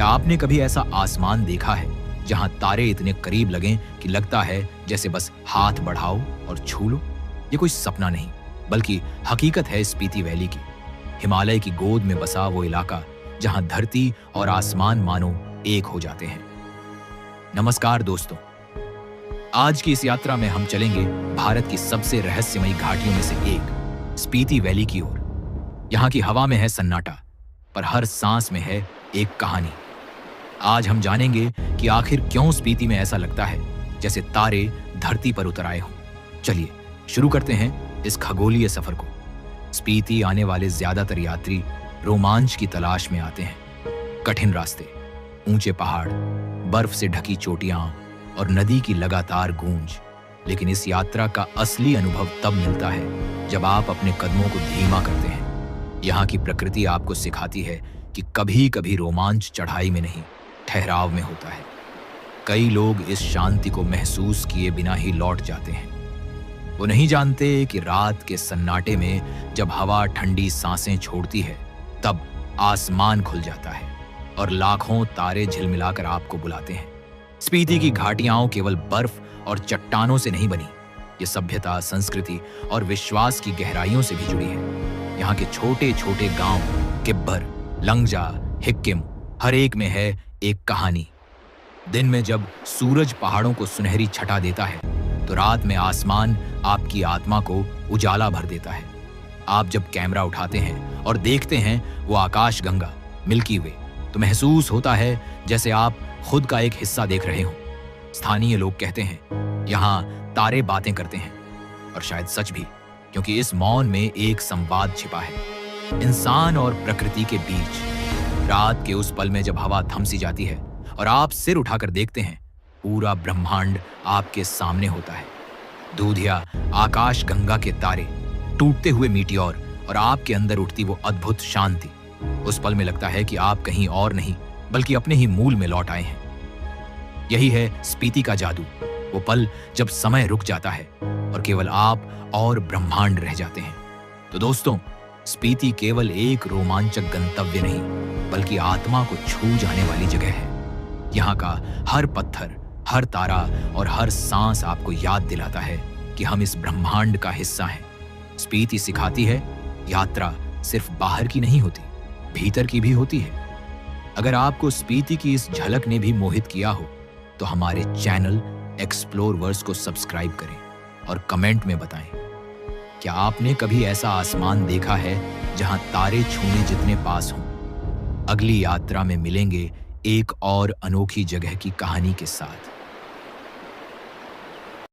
क्या आपने कभी ऐसा आसमान देखा है जहां तारे इतने करीब लगें कि लगता है जैसे बस हाथ बढ़ाओ और छू लो? ये कोई सपना नहीं, बल्कि हकीकत है स्पीति वैली की, हिमालय की गोद में बसा वो इलाका जहां धरती और आसमान मानो एक हो जाते हैं। नमस्कार दोस्तों, आज की इस यात्रा में हम चलेंगे भारत की सबसे रहस्यमयी घाटियों में से एक स्पीति वैली की ओर। यहाँ की हवा में है सन्नाटा, पर हर सांस में है एक कहानी। आज हम जानेंगे कि आखिर क्यों स्पीति में ऐसा लगता है जैसे तारे धरती पर उतर आए हों। चलिए शुरू करते हैं इस खगोलीय सफर को। स्पीति आने वाले ज्यादातर यात्री रोमांच की तलाश में आते हैं। कठिन रास्ते, ऊंचे पहाड़, बर्फ से ढकी चोटियां और नदी की लगातार गूंज। लेकिन इस यात्रा का असली अनुभव तब मिलता है जब आप अपने कदमों को धीमा करते हैं। यहाँ की प्रकृति आपको सिखाती है कि कभी कभी रोमांच चढ़ाई में नहीं, ठहराव में होता है। कई लोग इस शांति को महसूस किए बिना ही लौट जाते हैं। वो नहीं जानते कि रात के सन्नाटे में जब हवा ठंडी सांसें छोड़ती है, तब आसमान खुल जाता है और लाखों तारे झिलमिलाकर आपको बुलाते हैं। स्पीति की घाटियां केवल बर्फ और चट्टानों से नहीं बनी, ये सभ्यता, संस्कृति और विश्वास की गहराइयों से भी जुड़ी है। यहाँ के छोटे छोटे गांव, किब्बर, लंगजा, हिक्किम, हर एक में है एक कहानी। दिन में जब सूरज पहाड़ों को सुनहरी छटा देता है, तो रात में आसमान आपकी आत्मा को उजाला भर देता है। आप जब कैमरा उठाते हैं और देखते हैं वो आकाश गंगा, मिल्की वे, तो महसूस होता है जैसे आप खुद का एक हिस्सा देख रहे हो। स्थानीय लोग कहते हैं यहाँ तारे बातें करते हैं, और शायद सच भी, क्योंकि इस मौन में एक संवाद छिपा है इंसान और प्रकृति के बीच। रात के उस पल में जब हवा थम सी जाती है और आप सिर उठाकर देखते हैं, पूरा ब्रह्मांड आपके सामने होता है। दूधिया आकाश गंगा के तारे, टूटते हुए मीटियोर और आपके अंदर उठती वो अद्भुत शांति। उस पल में लगता है कि आप कहीं और नहीं, बल्कि अपने ही मूल में लौट आए हैं। यही है स्पीति का जादू, वो पल जब समय रुक जाता है और केवल आप और ब्रह्मांड रह जाते हैं। तो दोस्तों, स्पीति केवल एक रोमांचक गंतव्य नहीं, बल्कि आत्मा को छू जाने वाली जगह है। यहाँ का हर पत्थर, हर तारा और हर सांस आपको याद दिलाता है कि हम इस ब्रह्मांड का हिस्सा हैं। स्पीति सिखाती है यात्रा सिर्फ बाहर की नहीं होती, भीतर की भी होती है। अगर आपको स्पीति की इस झलक ने भी मोहित किया हो, तो हमारे चैनल एक्सप्लोरवर्स को सब्सक्राइब करें और कमेंट में बताएं, क्या आपने कभी ऐसा आसमान देखा है जहां तारे छूने जितने पास हों? अगली यात्रा में मिलेंगे एक और अनोखी जगह की कहानी के साथ।